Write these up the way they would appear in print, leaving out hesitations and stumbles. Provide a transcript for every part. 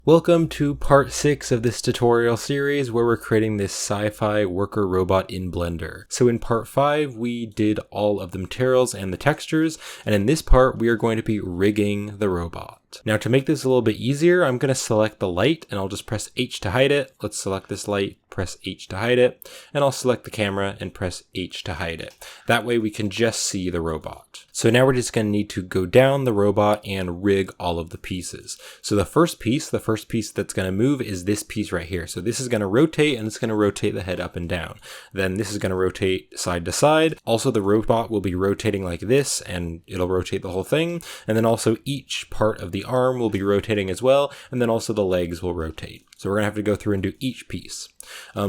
Welcome to part 6 of this tutorial series where we're creating this sci-fi worker robot in Blender. So in part 5 we did all of the materials and the textures, and in this part we are going to be rigging the robot. Now to make this a little bit easier, I'm going to select the light and I'll just press H to hide it. Let's select this light, press H to hide it, and I'll select the camera and press H to hide it. That way we can just see the robot. So now we're just going to need to go down the robot and rig all of the pieces. So the first piece that's going to move is this piece right here. So this is going to rotate and it's going to rotate the head up and down. Then this is going to rotate side to side. Also the robot will be rotating like this and it'll rotate the whole thing. And then also each part of the arm will be rotating as well. And then also the legs will rotate. So we're going to have to go through and do each piece.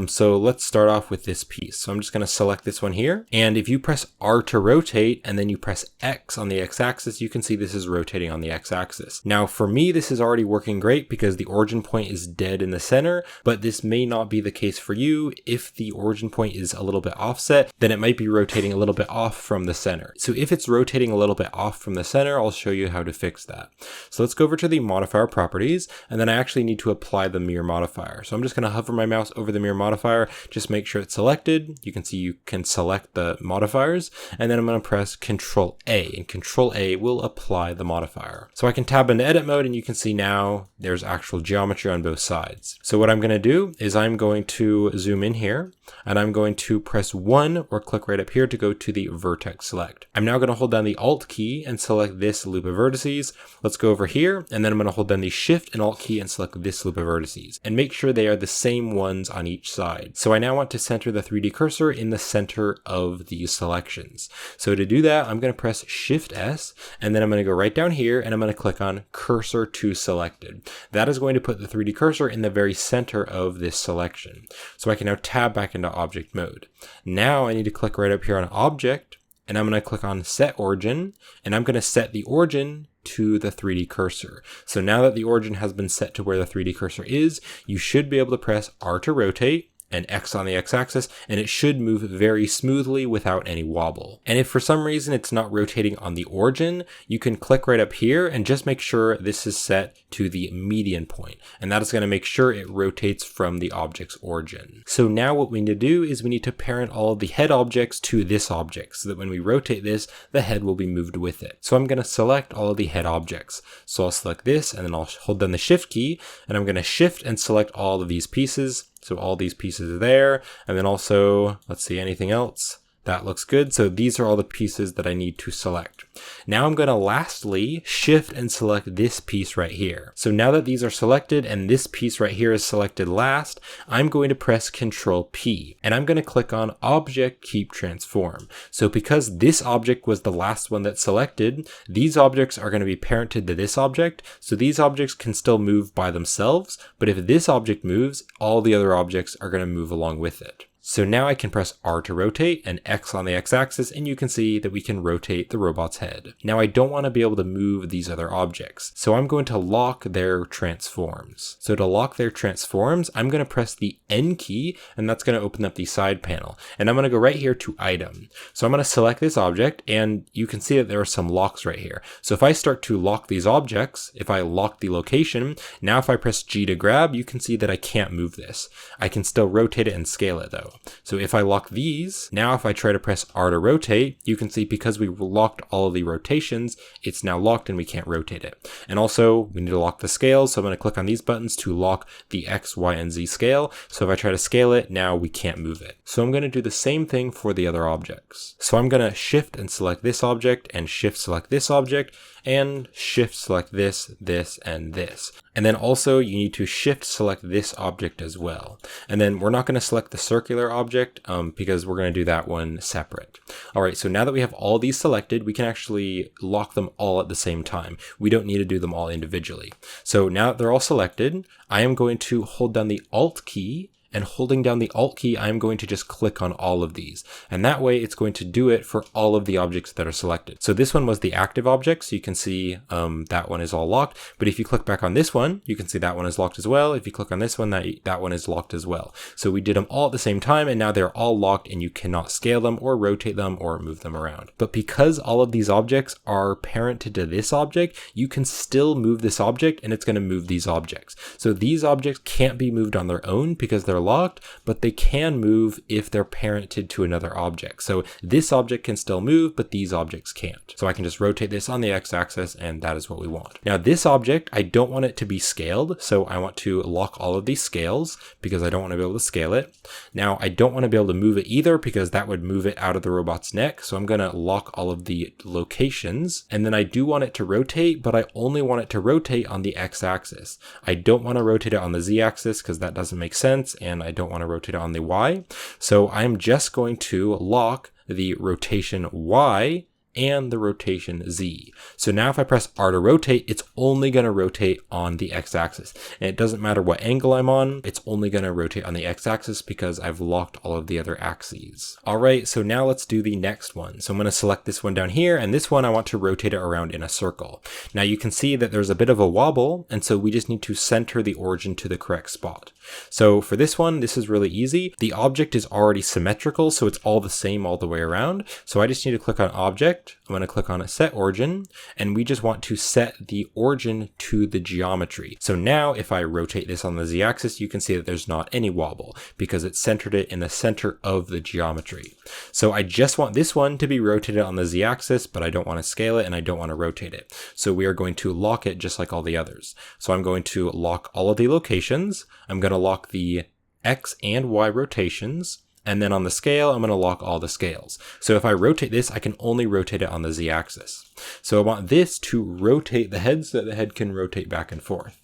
So let's start off with this piece. So I'm just going to select this one here. And if you press R to rotate and then you press X on the X-axis, you can see this is rotating on the X-axis. Now for me, this is already working great because the origin point is dead in the center, but this may not be the case for you. If the origin point is a little bit offset, then it might be rotating a little bit off from the center. So if it's rotating a little bit off from the center, I'll show you how to fix that. So let's go over to the modifier properties, and then I actually need to apply the mirror modifier. So I'm just going to hover my mouse over the mirror modifier, just make sure it's selected. You can see you can select the modifiers, and then I'm going to press Control A, and Control A will apply the modifier. So I can tab into edit mode, and you can see now there's actual geometry on both sides. So what I'm going to do is I'm going to zoom in here, and I'm going to press 1 or click right up here to go to the Vertex Select. I'm now going to hold down the Alt key and select this loop of vertices. Let's go over here, and then I'm going to hold down the Shift and Alt key and select this loop of vertices, and make sure they are the same ones on each side. So I now want to center the 3D cursor in the center of these selections. So to do that, I'm going to press Shift S, and then I'm going to go right down here and I'm going to click on Cursor to Selected. That is going to put the 3D cursor in the very center of this selection. So I can now tab back into object mode. Now I need to click right up here on Object, and I'm going to click on Set Origin, and I'm going to set the origin to the 3D cursor. So now that the origin has been set to where the 3D cursor is, you should be able to press R to rotate and X on the X-axis, and it should move very smoothly without any wobble. And if for some reason it's not rotating on the origin, you can click right up here and just make sure this is set to the median point, and that is going to make sure it rotates from the object's origin. So now what we need to do is we need to parent all of the head objects to this object so that when we rotate this, the head will be moved with it. So I'm going to select all of the head objects. So I'll select this, and then I'll hold down the Shift key, and I'm going to shift and select all of these pieces. So all these pieces are there, and then also, let's see, anything else? That looks good. So these are all the pieces that I need to select. Now I'm going to lastly shift and select this piece right here. So now that these are selected and this piece right here is selected last, I'm going to press Control P, and I'm going to click on Object Keep Transform. So because this object was the last one that's selected, these objects are going to be parented to this object. So these objects can still move by themselves, but if this object moves, all the other objects are going to move along with it. So now I can press R to rotate and X on the X-axis, and you can see that we can rotate the robot's head. Now I don't want to be able to move these other objects, so I'm going to lock their transforms. So to lock their transforms, I'm going to press the N key, and that's going to open up the side panel. And I'm going to go right here to Item. So I'm going to select this object, and you can see that there are some locks right here. So if I start to lock these objects, if I lock the location, now if I press G to grab, you can see that I can't move this. I can still rotate it and scale it though. So if I lock these, now if I try to press R to rotate, you can see because we locked all of the rotations, it's now locked and we can't rotate it. And also we need to lock the scales. So I'm going to click on these buttons to lock the X, Y, and Z scale. So if I try to scale it, now we can't move it. So I'm going to do the same thing for the other objects. So I'm going to shift and select this object, and shift select this object, and shift select this, this, and this. And then also you need to shift select this object as well. And then we're not going to select the circular object because we're going to do that one separate. All right, so now that we have all these selected, we can actually lock them all at the same time. We don't need to do them all individually. So now that they're all selected, I am going to hold down the Alt key, and holding down the Alt key, I'm going to just click on all of these. And that way it's going to do it for all of the objects that are selected. So this one was the active object, so you can see that one is all locked. But if you click back on this one, you can see that one is locked as well. If you click on this one, that one is locked as well. So we did them all at the same time, and now they're all locked and you cannot scale them or rotate them or move them around. But because all of these objects are parented to this object, you can still move this object and it's going to move these objects. So these objects can't be moved on their own because they're locked, but they can move if they're parented to another object. So this object can still move, but these objects can't. So I can just rotate this on the x-axis, and that is what we want. Now this object, I don't want it to be scaled, so I want to lock all of these scales because I don't want to be able to scale it. Now I don't want to be able to move it either because that would move it out of the robot's neck, so I'm going to lock all of the locations. And then I do want it to rotate, but I only want it to rotate on the x-axis. I don't want to rotate it on the z-axis because that doesn't make sense, and I don't want to rotate it on the y. So I'm just going to lock the rotation y and the rotation Z. So now if I press R to rotate, it's only going to rotate on the x-axis. And it doesn't matter what angle I'm on, it's only going to rotate on the x-axis because I've locked all of the other axes. All right, so now let's do the next one. So I'm going to select this one down here, and this one I want to rotate it around in a circle. Now you can see that there's a bit of a wobble, and so we just need to center the origin to the correct spot. So for this one, this is really easy. The object is already symmetrical, so it's all the same all the way around. So I just need to click on Object. I'm going to click on Set Origin, and we just want to set the origin to the geometry. So now if I rotate this on the z-axis, you can see that there's not any wobble because it centered it in the center of the geometry. So I just want this one to be rotated on the z-axis, but I don't want to scale it and I don't want to rotate it. So we are going to lock it just like all the others. So I'm going to lock all of the locations. I'm going to lock the X and Y rotations. And then on the scale, I'm going to lock all the scales. So if I rotate this, I can only rotate it on the z-axis. So I want this to rotate the head so that the head can rotate back and forth.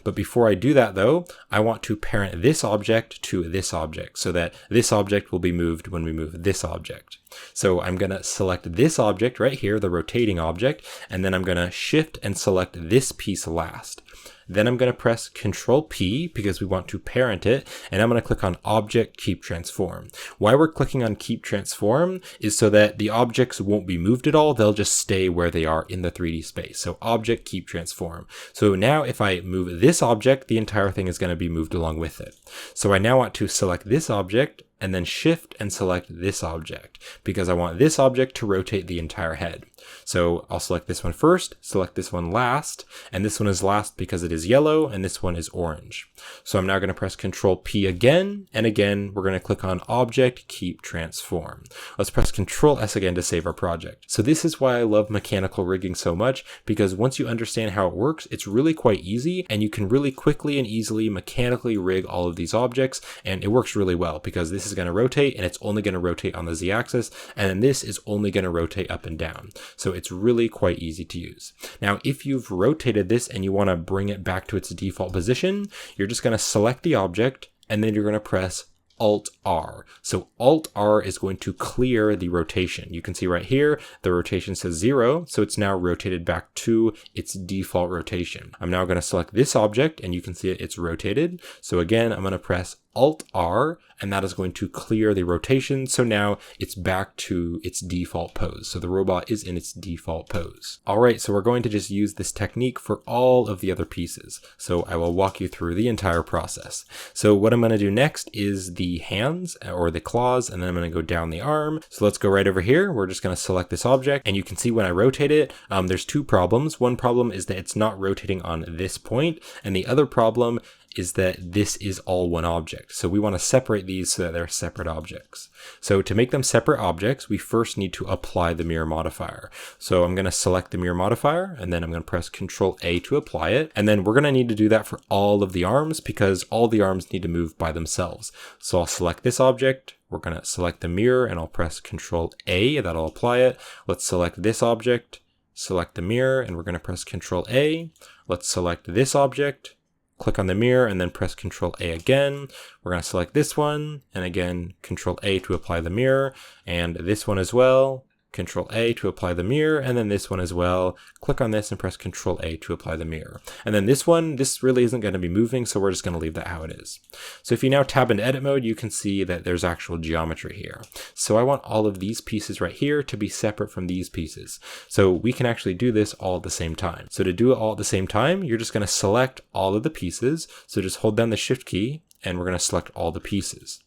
But before I do that though, I want to parent this object to this object so that this object will be moved when we move this object. So I'm going to select this object right here, the rotating object, and then I'm going to shift and select this piece last. Then I'm going to press Control P because we want to parent it, and I'm going to click on Object Keep Transform. Why we're clicking on Keep Transform is so that the objects won't be moved at all, they'll just stay where they are in the 3D space. So Object Keep Transform. So now if I move this object, the entire thing is going to be moved along with it. So I now want to select this object, and then shift and select this object because I want this object to rotate the entire head. So I'll select this one first, select this one last, and this one is last because it is yellow and this one is orange. So I'm now going to press Control P again, and again we're going to click on Object Keep Transform. Let's press Control S again to save our project. So this is why I love mechanical rigging so much, because once you understand how it works, it's really quite easy and you can really quickly and easily mechanically rig all of these objects, and it works really well because this is going to rotate and it's only going to rotate on the z-axis, and then this is only going to rotate up and down. So it's really quite easy to use. Now, if you've rotated this and you want to bring it back to its default position, you're just going to select the object and then you're going to press Alt-R. So Alt-R is going to clear the rotation. You can see right here, the rotation says 0, so it's now rotated back to its default rotation. I'm now going to select this object and you can see it's rotated. So again, I'm going to press Alt-R, and that is going to clear the rotation. So now it's back to its default pose. So the robot is in its default pose. All right, so we're going to just use this technique for all of the other pieces. So I will walk you through the entire process. So what I'm going to do next is the hands or the claws, and then I'm going to go down the arm. So let's go right over here. We're just going to select this object, and you can see when I rotate it, there's two problems. One problem is that it's not rotating on this point, and the other problem is that this is all one object. So we want to separate these so that they're separate objects. So to make them separate objects, we first need to apply the mirror modifier. So I'm going to select the mirror modifier, and then I'm going to press Control A to apply it. And then we're going to need to do that for all of the arms because all the arms need to move by themselves. So I'll select this object. We're going to select the mirror, and I'll press Control A. That'll apply it. Let's select this object, select the mirror, and we're going to press Control A. Let's select this object, click on the mirror, and then press Control A again. We're going to select this one, and again, Control A to apply the mirror, and this one as well. Control A to apply the mirror, and then this one as well. Click on this and press Control A to apply the mirror. And then this one, this really isn't going to be moving, so we're just going to leave that how it is. So if you now tab into edit mode, you can see that there's actual geometry here. So I want all of these pieces right here to be separate from these pieces. So we can actually do this all at the same time. So to do it all at the same time, you're just going to select all of the pieces. So just hold down the Shift key, and we're going to select all the pieces.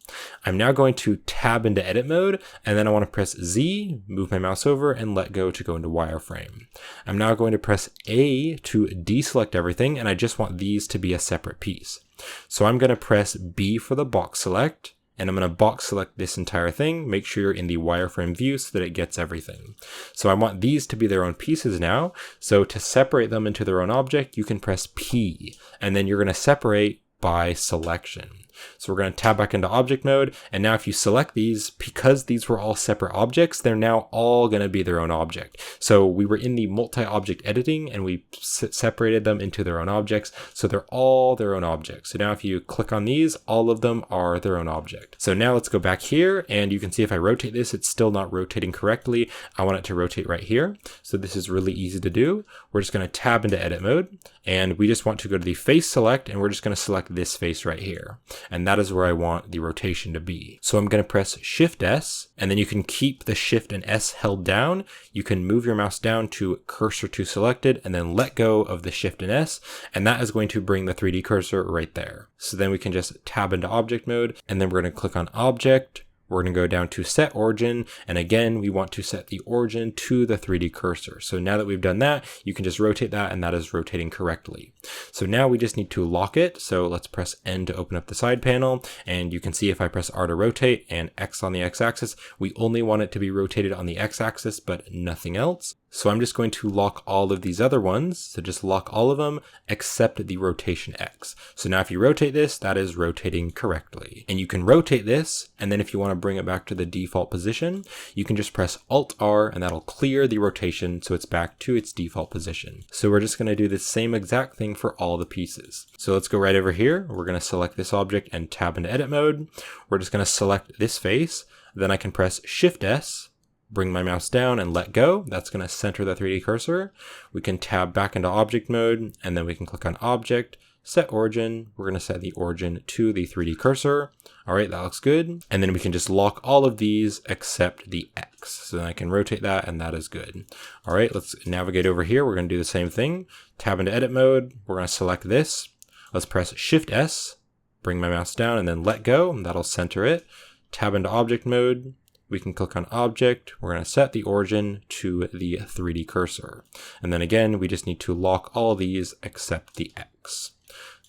I'm now going to tab into edit mode, and then I want to press Z, move my mouse over, and let go to go into wireframe. I'm now going to press A to deselect everything, and I just want these to be a separate piece. So I'm going to press B for the box select, and I'm going to box select this entire thing. Make sure you're in the wireframe view so that it gets everything. So I want these to be their own pieces now. So to separate them into their own object, you can press P, and then you're going to separate by selection. So we're going to tab back into object mode, and now if you select these, because these were all separate objects, they're now all going to be their own object. So we were in the multi-object editing and we separated them into their own objects, so they're all their own objects. So now if you click on these, all of them are their own object. So now let's go back here, and you can see if I rotate this, it's still not rotating correctly. I want it to rotate right here. So this is really easy to do. We're just going to tab into edit mode, and we just want to go to the face select, and we're just going to select this face right here. And that is where I want the rotation to be. So I'm going to press Shift S, and then you can keep the Shift and S held down. You can move your mouse down to cursor to selected, and then let go of the Shift and S, and that is going to bring the 3D cursor right there. So then we can just tab into object mode, and then we're going to click on object. We're going to go down to set origin, and again, we want to set the origin to the 3D cursor. So now that we've done that, you can just rotate that, and that is rotating correctly. So now we just need to lock it. So let's press N to open up the side panel, and you can see if I press R to rotate and X on the X-axis, we only want it to be rotated on the X-axis, but nothing else. So I'm just going to lock all of these other ones. So just lock all of them except the rotation X. So now if you rotate this, that is rotating correctly. And you can rotate this, and then if you want to bring it back to the default position, you can just press Alt R, and that'll clear the rotation so it's back to its default position. So we're just going to do the same exact thing for all the pieces. So let's go right over here. We're going to select this object and tab into edit mode. We're just going to select this face. Then I can press Shift S, bring my mouse down and let go. That's going to center the 3D cursor. We can tab back into object mode, and then we can click on object, set origin. We're going to set the origin to the 3D cursor. All right, that looks good. And then we can just lock all of these except the X. So then I can rotate that, and that is good. All right, let's navigate over here. We're going to do the same thing. Tab into edit mode. We're going to select this. Let's press Shift S, bring my mouse down, and then let go, and that'll center it. Tab into object mode. We can click on object. We're going to set the origin to the 3D cursor. And then again, we just need to lock all of these except the X.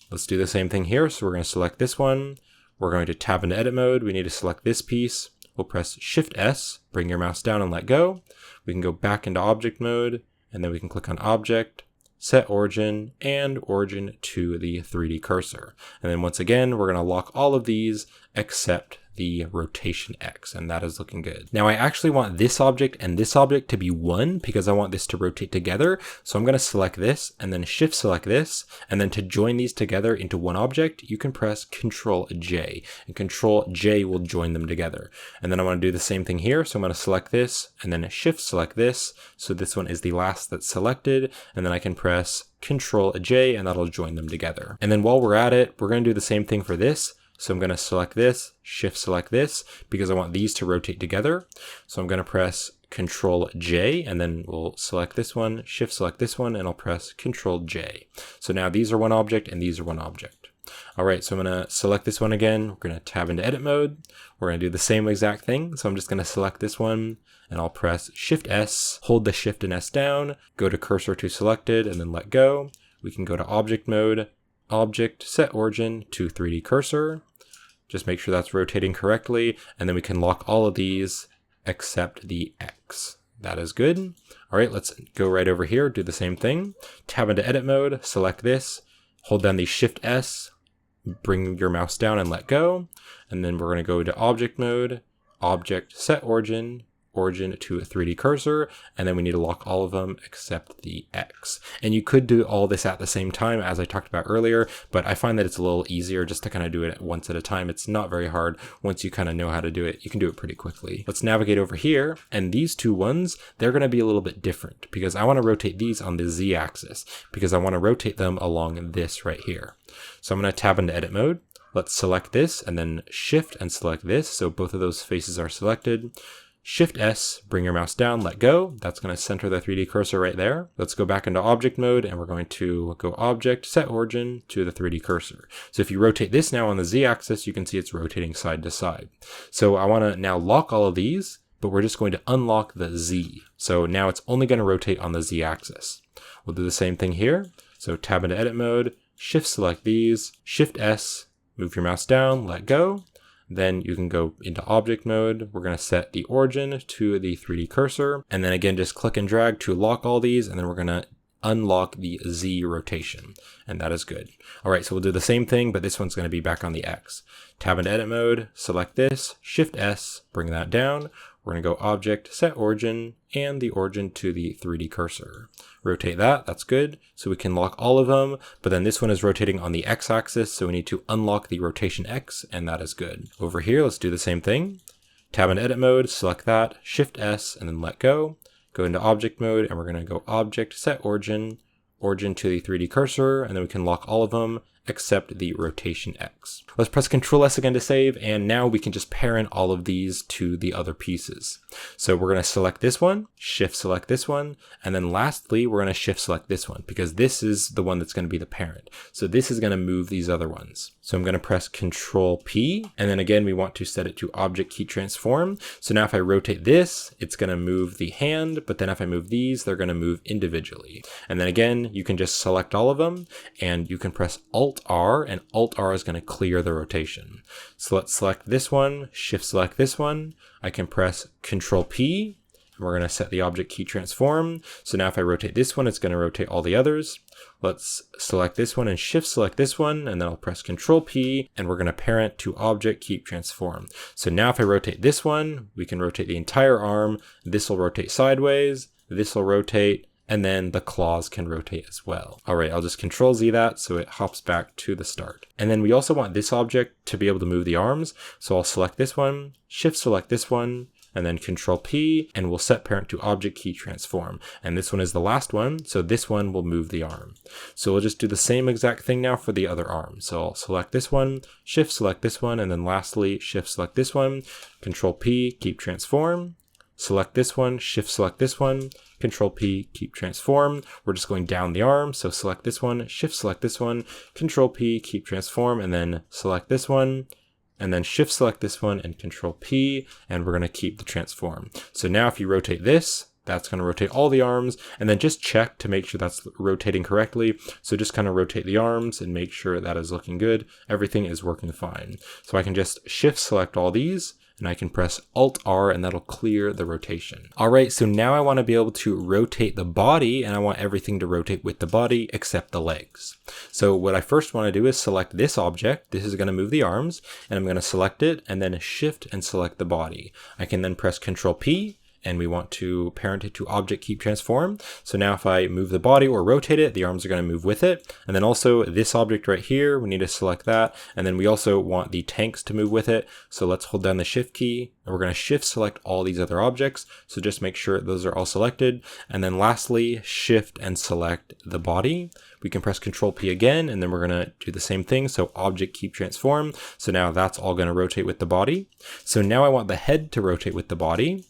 Let's do the same thing here. So we're going to select this one. We're going to tab into edit mode. We need to select this piece. We'll press Shift S, bring your mouse down and let go. We can go back into object mode, and then we can click on object, set origin, and origin to the 3D cursor. And then once again, we're going to lock all of these except the rotation X, and that is looking good. Now I actually want this object and this object to be one because I want this to rotate together. So I'm going to select this and then shift select this, and then to join these together into one object, you can press Control J, and Control J will join them together. And then I want to do the same thing here. So I'm going to select this and then shift select this. So this one is the last that's selected, and then I can press Control J and that'll join them together. And then while we're at it, we're going to do the same thing for this. So I'm going to select this, shift select this, because I want these to rotate together. So I'm going to press Control J, and then we'll select this one, shift select this one, and I'll press Control J. So now these are one object and these are one object. All right, so I'm going to select this one again. We're going to tab into edit mode. We're going to do the same exact thing. So I'm just going to select this one, and I'll press Shift S, hold the Shift and S down, go to cursor to selected, and then let go. We can go to object mode, object, set origin to 3D cursor. Just make sure that's rotating correctly, and then we can lock all of these except the X. That is good. All right, let's go right over here, do the same thing. Tab into edit mode, select this, hold down the Shift S, bring your mouse down and let go. And then we're going to go to object mode, object, set origin, origin to a 3D cursor, and then we need to lock all of them except the X. And you could do all this at the same time, as I talked about earlier, but I find that it's a little easier just to kind of do it once at a time. It's not very hard. Once you kind of know how to do it, you can do it pretty quickly. Let's navigate over here, and these two ones, they're going to be a little bit different because I want to rotate these on the Z axis because I want to rotate them along this right here. So I'm going to tab into edit mode. Let's select this and then shift and select this. So both of those faces are selected. Shift S, bring your mouse down, let go. That's going to center the 3D cursor right there. Let's go back into object mode and we're going to go object, set origin to the 3D cursor. So if you rotate this now on the Z axis, you can see it's rotating side to side. So I want to now lock all of these, but we're just going to unlock the Z. So now it's only going to rotate on the Z axis. We'll do the same thing here. So tab into edit mode, shift select these, shift S, move your mouse down, let go. Then you can go into object mode. We're going to set the origin to the 3D cursor. And then again, just click and drag to lock all these. And then we're going to unlock the Z rotation. And that is good. All right, so we'll do the same thing, but this one's going to be back on the X. Tab into edit mode, select this, shift S, bring that down. We're going to go object, set origin, and the origin to the 3D cursor. Rotate that, that's good. So we can lock all of them, but then this one is rotating on the X axis, so we need to unlock the rotation X, and that is good. Over here, let's do the same thing. Tab in edit mode, select that, shift S, and then let go. Go into object mode, and we're going to go object, set origin, origin to the 3D cursor, and then we can lock all of them, except the rotation X. Let's press Ctrl S again to save, and now we can just parent all of these to the other pieces. So we're going to select this one, shift select this one, and then lastly, we're going to shift select this one because this is the one that's going to be the parent. So this is going to move these other ones. So I'm going to press Ctrl P, and then again, we want to set it to object key transform. So now if I rotate this, it's going to move the hand, but then if I move these, they're going to move individually. And then again, you can just select all of them, and you can press Alt R, and Alt R is going to clear the rotation. So let's select this one, shift select this one. I can press Ctrl P, and we're going to set the object key transform. So now if I rotate this one, it's going to rotate all the others. Let's select this one and shift select this one, and then I'll press Ctrl P, and we're going to parent to object keep transform. So now if I rotate this one, we can rotate the entire arm. This will rotate sideways, this will rotate, and then the claws can rotate as well. All right, I'll just Control Z that so it hops back to the start. And then we also want this object to be able to move the arms. So I'll select this one, shift select this one, and then Control P, and we'll set parent to object key transform. And this one is the last one, so this one will move the arm. So we'll just do the same exact thing now for the other arm. So I'll select this one, shift select this one, and then lastly, shift select this one, Control P, keep transform. Select this one, shift select this one, Control P, keep transform. We're just going down the arm, so select this one, shift select this one, Control P, keep transform, and then select this one, and then shift select this one and Control P, and we're going to keep the transform. So now if you rotate this, that's going to rotate all the arms, and then just check to make sure that's rotating correctly. So just kind of rotate the arms and make sure that is looking good. Everything is working fine. So I can just shift select all these, and I can press Alt R, and that'll clear the rotation. All right, so now I want to be able to rotate the body, and I want everything to rotate with the body except the legs. So what I first want to do is select this object. This is going to move the arms, and I'm going to select it and then shift and select the body. I can then press Control P, and we want to parent it to object keep transform. So now if I move the body or rotate it, the arms are going to move with it. And then also this object right here, we need to select that. And then we also want the tanks to move with it. So let's hold down the shift key, and we're going to shift select all these other objects. So just make sure those are all selected. And then lastly, shift and select the body. We can press Control P again, and then we're going to do the same thing. So object keep transform. So now that's all going to rotate with the body. So now I want the head to rotate with the body.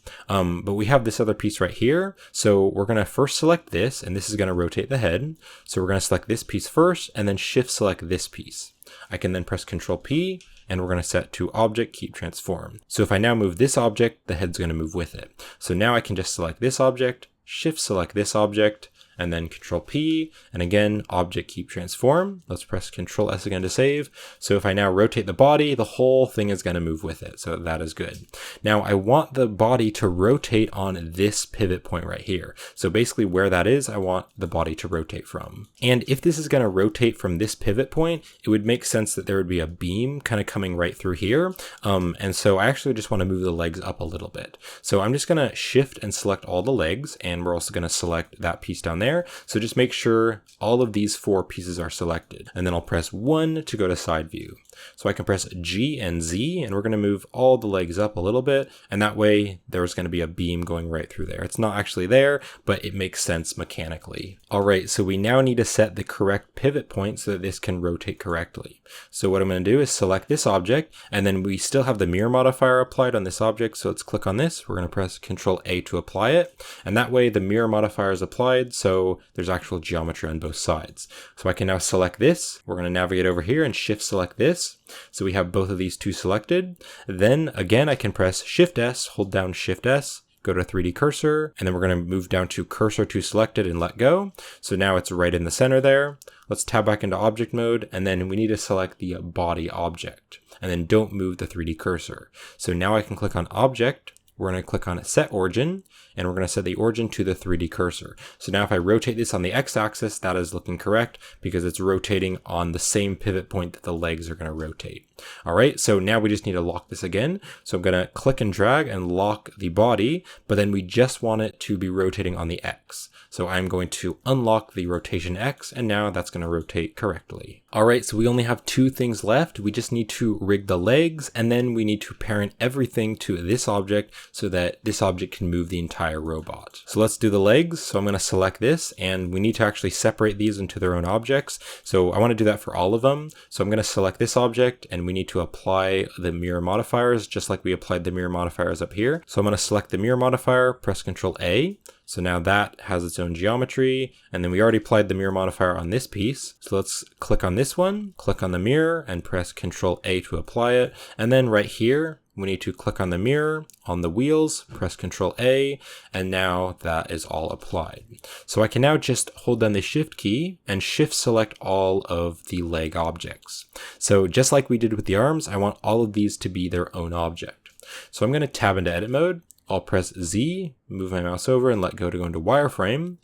But we have this other piece right here. So we're going to first select this, and this is going to rotate the head. So we're going to select this piece first, and then shift select this piece. I can then press Control P, and we're going to set to object keep transform. So if I now move this object, the head's going to move with it. So now I can just select this object, shift select this object, and then Control P, and again, object keep transform. Let's press Control S again to save. So if I now rotate the body, the whole thing is going to move with it. So that is good. Now I want the body to rotate on this pivot point right here. So basically where that is, I want the body to rotate from. And if this is going to rotate from this pivot point, it would make sense that there would be a beam kind of coming right through here. And so I actually just want to move the legs up a little bit. So I'm just going to shift and select all the legs, and we're also going to select that piece down there. So just make sure all of these 4 pieces are selected, and then I'll press 1 to go to side view. So I can press G and Z, and we're going to move all the legs up a little bit, and that way there's going to be a beam going right through there. It's not actually there, but it makes sense mechanically. All right, so we now need to set the correct pivot point so that this can rotate correctly. So what I'm going to do is select this object, and then we still have the mirror modifier applied on this object, so let's click on this. We're going to press Control A to apply it, and that way the mirror modifier is applied, so there's actual geometry on both sides. So I can now select this. We're going to navigate over here and shift select this. So we have both of these 2 selected. Then again, I can press Shift S, hold down Shift S, go to 3D cursor, and then we're going to move down to cursor to selected and let go. So now it's right in the center there. Let's tab back into object mode, and then we need to select the body object, and then don't move the 3D cursor. So now I can click on object. We're going to click on set origin, and we're going to set the origin to the 3D cursor. So now if I rotate this on the x-axis, that is looking correct because it's rotating on the same pivot point that the legs are going to rotate. All right, so now we just need to lock this again. So I'm going to click and drag and lock the body, but then we just want it to be rotating on the X. So I'm going to unlock the rotation X, and now that's going to rotate correctly. All right, so we only have 2 things left. We just need to rig the legs, and then we need to parent everything to this object so that this object can move the entire robot. So let's do the legs. So I'm going to select this, and we need to actually separate these into their own objects. So I want to do that for all of them. So I'm going to select this object, and we need to apply the mirror modifiers just like we applied the mirror modifiers up here. So I'm going to select the mirror modifier, press Control A. So now that has its own geometry, and then we already applied the mirror modifier on this piece. So let's click on this one, click on the mirror, and press Control A to apply it. And then right here, we need to click on the mirror, on the wheels, press Control A, and now that is all applied. So I can now just hold down the Shift key and shift select all of the leg objects. So just like we did with the arms, I want all of these to be their own object. So I'm going to tab into edit mode. I'll press Z, move my mouse over and let go to go into wireframe.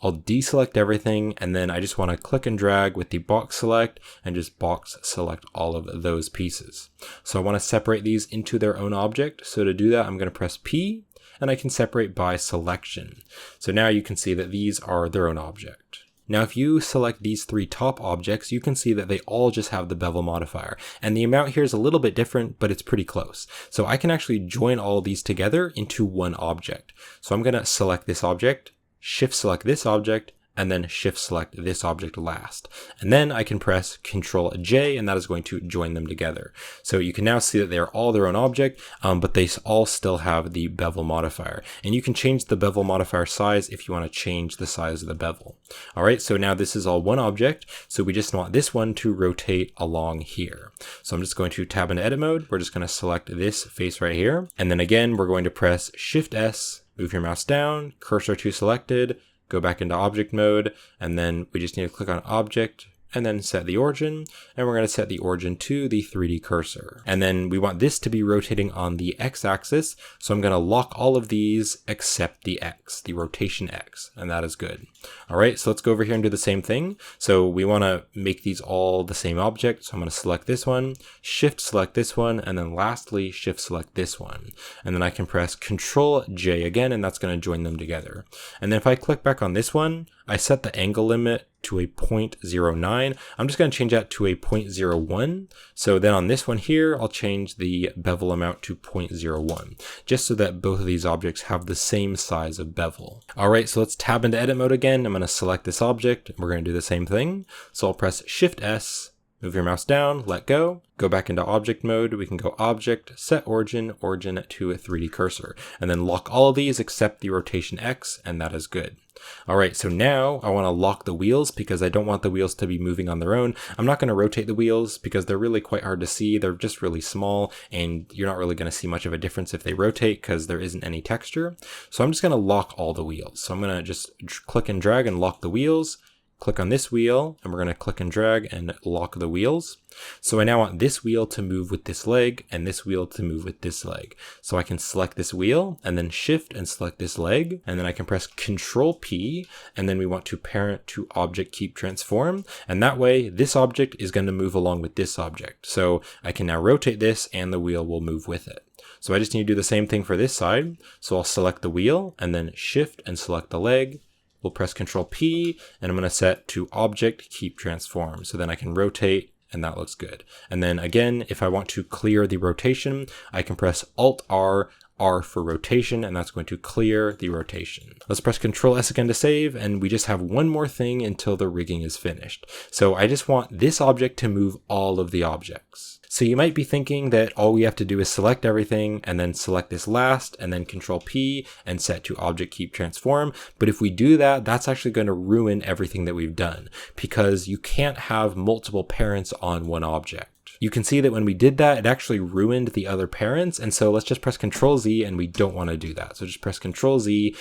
I'll deselect everything, and then I just want to click and drag with the box select and just box select all of those pieces. So I want to separate these into their own object. So to do that, I'm going to press P, and I can separate by selection. So now you can see that these are their own object. Now, if you select these 3 top objects, you can see that they all just have the bevel modifier. And the amount here is a little bit different, but it's pretty close. So I can actually join all of these together into one object. So I'm going to select this object, shift select this object, and then shift select this object last. And then I can press Control J, and that is going to join them together. So you can now see that they're all their own object, but they all still have the bevel modifier. And you can change the bevel modifier size if you want to change the size of the bevel. All right, so now this is all one object. So we just want this one to rotate along here. So I'm just going to tab into edit mode. We're just going to select this face right here. And then again, we're going to press Shift S, move your mouse down, cursor to selected, go back into object mode, and then we just need to click on object and then set the origin, and we're going to set the origin to the 3D cursor. And then we want this to be rotating on the x-axis, so I'm going to lock all of these except the x, the rotation x, and that is good. All right, so let's go over here and do the same thing. So we want to make these all the same object, so I'm going to select this one, shift select this one, and then lastly shift select this one. And then I can press Control J again, and that's going to join them together. And then if I click back on this one, I set the angle limit to a 0.09. I'm just going to change that to a 0.01. So then on this one here, I'll change the bevel amount to 0.01, just so that both of these objects have the same size of bevel. All right, so let's tab into edit mode again. I'm going to select this object, and we're going to do the same thing. So I'll press Shift S, Move your mouse down, let go back into object mode. We can go object, set origin to a 3D cursor, and then lock all of these except the rotation X, and that is good. All right, so now I want to lock the wheels because I don't want the wheels to be moving on their own. I'm not going to rotate the wheels because they're really quite hard to see. They're just really small, and you're not really going to see much of a difference if they rotate because there isn't any texture. So I'm just going to lock all the wheels. So I'm going to just click and drag and lock the wheels. Click on this wheel, and we're going to click and drag and lock the wheels. So I now want this wheel to move with this leg and this wheel to move with this leg. So I can select this wheel and then shift and select this leg, and then I can press Control P, and then we want to parent to object keep transform, and that way this object is going to move along with this object. So I can now rotate this and the wheel will move with it. So I just need to do the same thing for this side. So I'll select the wheel and then shift and select the leg. We'll press Control P, and I'm going to set to object keep transform. So then I can rotate, and that looks good. And then again, if I want to clear the rotation, I can press Alt R, R for rotation, and that's going to clear the rotation. Let's press Control S again to save, and we just have one more thing until the rigging is finished. So I just want this object to move all of the objects. So you might be thinking that all we have to do is select everything and then select this last and then Control P and set to object keep transform. But if we do that, that's actually going to ruin everything that we've done because you can't have multiple parents on one object. You can see that when we did that, it actually ruined the other parents. And so let's just press Control Z, and we don't want to do that. So just press Control Z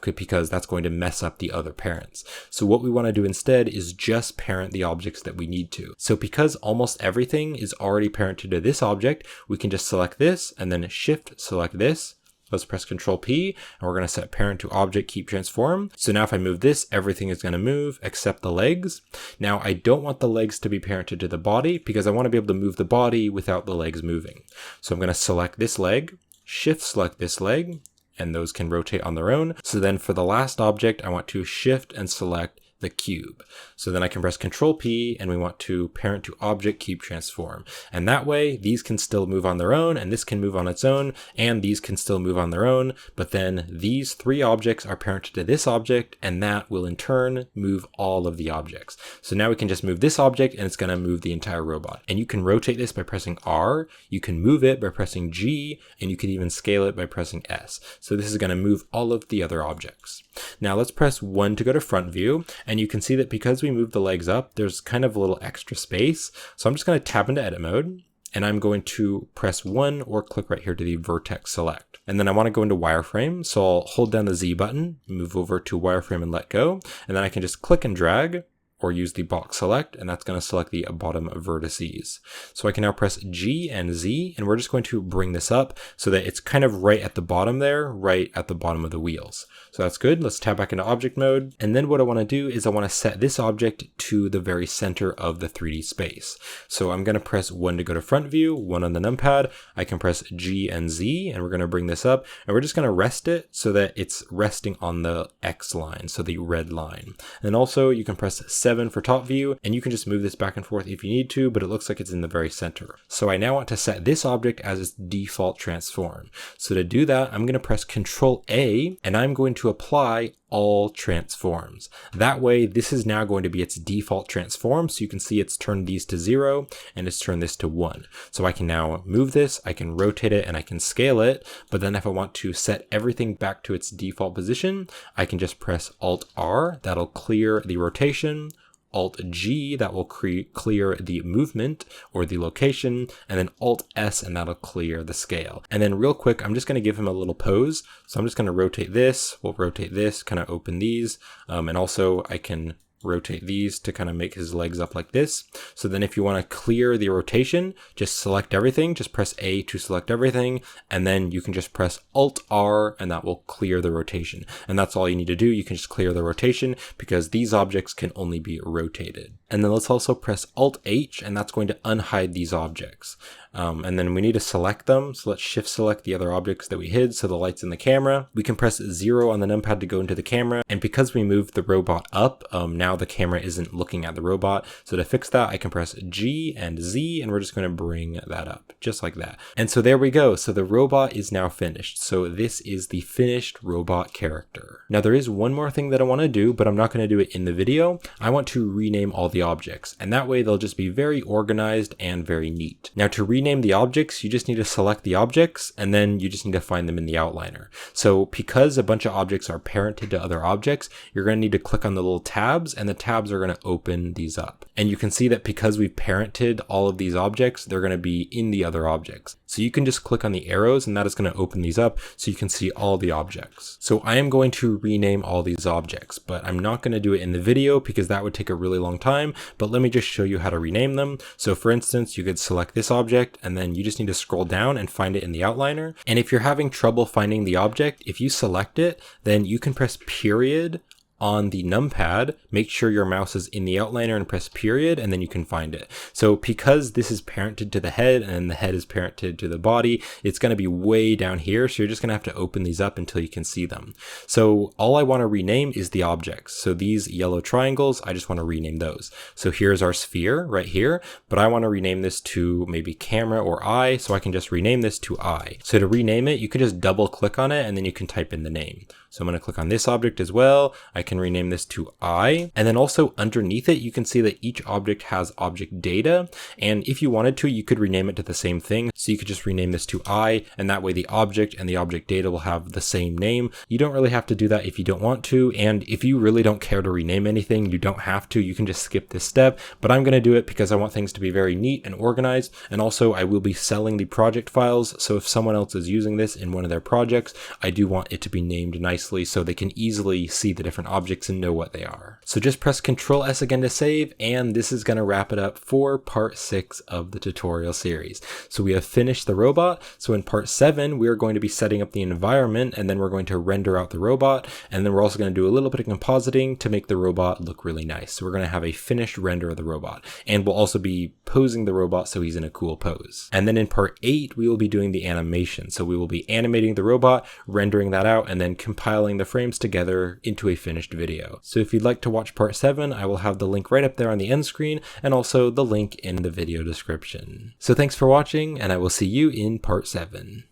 because that's going to mess up the other parents. So what we want to do instead is just parent the objects that we need to. So because almost everything is already parented to this object, we can just select this and then shift select this. Let's press Control P, and we're going to set parent to object keep transform. So now if I move this, everything is going to move except the legs. Now I don't want the legs to be parented to the body because I want to be able to move the body without the legs moving. So I'm going to select this leg, shift select this leg, and those can rotate on their own. So then for the last object, I want to shift and select the cube. So then I can press Control P, and we want to parent to object keep transform. And that way these can still move on their own, and this can move on its own, and these can still move on their own. But then these three objects are parented to this object, and that will in turn move all of the objects. So now we can just move this object and it's going to move the entire robot. And you can rotate this by pressing R, you can move it by pressing G, and you can even scale it by pressing S. So this is going to move all of the other objects. Now let's press 1 to go to front view, and you can see that because we moved the legs up, there's kind of a little extra space. So I'm just going to tab into edit mode, and I'm going to press 1 or click right here to the Vertex Select. And then I want to go into Wireframe, so I'll hold down the Z button, move over to Wireframe and let go, and then I can just click and drag, or use the box select, and that's going to select the bottom vertices. So I can now press G and Z, and we're just going to bring this up so that it's kind of right at the bottom there, right at the bottom of the wheels. So that's good. Let's tab back into object mode. And then what I want to do is I want to set this object to the very center of the 3D space. So I'm going to press 1 to go to front view, 1 on the numpad. I can press G and Z, and we're going to bring this up, and we're just going to rest it so that it's resting on the X line, so the red line. And also you can press 7 for top view, and you can just move this back and forth if you need to, but it looks like it's in the very center. So I now want to set this object as its default transform. So to do that, I'm going to press Control A, and I'm going to apply all transforms. That way, this is now going to be its default transform. So you can see it's turned these to 0 and it's turned this to 1. So I can now move this, I can rotate it, and I can scale it. But then if I want to set everything back to its default position, I can just press Alt R. That'll clear the rotation. Alt G, that will clear the movement or the location, and then Alt S, and that'll clear the scale. And then real quick, I'm just going to give him a little pose. So I'm just going to rotate this, we'll rotate this, kind of open these, and also I can rotate these to kind of make his legs up like this. So then if you want to clear the rotation, just select everything, just press A to select everything, and then you can just press Alt R, and that will clear the rotation. And that's all you need to do. You can just clear the rotation because these objects can only be rotated. And then let's also press Alt H, and that's going to unhide these objects. And then we need to select them. So let's shift select the other objects that we hid. So the lights in the camera, we can press 0 on the numpad to go into the camera. And because we moved the robot up, now now the camera isn't looking at the robot. So to fix that, I can press G and Z, and we're just going to bring that up just like that. And so there we go. So the robot is now finished. So this is the finished robot character. Now there is one more thing that I want to do, but I'm not going to do it in the video. I want to rename all the objects, and that way they'll just be very organized and very neat. Now to rename the objects, you just need to select the objects, and then you just need to find them in the outliner. So because a bunch of objects are parented to other objects, you're going to need to click on the little tabs, and the tabs are going to open these up. And you can see that because we've parented all of these objects, they're going to be in the other objects. So you can just click on the arrows, and that is going to open these up so you can see all the objects. So I am going to rename all these objects, but I'm not going to do it in the video because that would take a really long time, but let me just show you how to rename them. So for instance, you could select this object, and then you just need to scroll down and find it in the outliner. And if you're having trouble finding the object, if you select it, then you can press period on the numpad, make sure your mouse is in the outliner and press period, and then you can find it. So because this is parented to the head and the head is parented to the body, it's going to be way down here. So you're just going to have to open these up until you can see them. So all I want to rename is the objects. So these yellow triangles, I just want to rename those. So here's our sphere right here, but I want to rename this to maybe camera or eye. So I can just rename this to eye. So to rename it, you could just double click on it and then you can type in the name. So I'm going to click on this object as well. I can rename this to eye. And then also underneath it, you can see that each object has object data. And if you wanted to, you could rename it to the same thing. So you could just rename this to eye, and that way the object and the object data will have the same name. You don't really have to do that if you don't want to. And if you really don't care to rename anything, you don't have to. You can just skip this step, but I'm going to do it because I want things to be very neat and organized. And also I will be selling the project files. So if someone else is using this in one of their projects, I do want it to be named nicely so they can easily see the different objects and know what they are. So just press Ctrl S again to save, and this is going to wrap it up for part 6 of the tutorial series. So we have finished the robot. So in part 7, we are going to be setting up the environment, and then we're going to render out the robot, and then we're also going to do a little bit of compositing to make the robot look really nice. So we're going to have a finished render of the robot, and we'll also be posing the robot so he's in a cool pose. And then in part 8, we will be doing the animation. So we will be animating the robot, rendering that out, and then compiling the frames together into a finished video. So if you'd like to watch part 7, I will have the link right up there on the end screen, and also the link in the video description. So thanks for watching, and I will see you in part 7.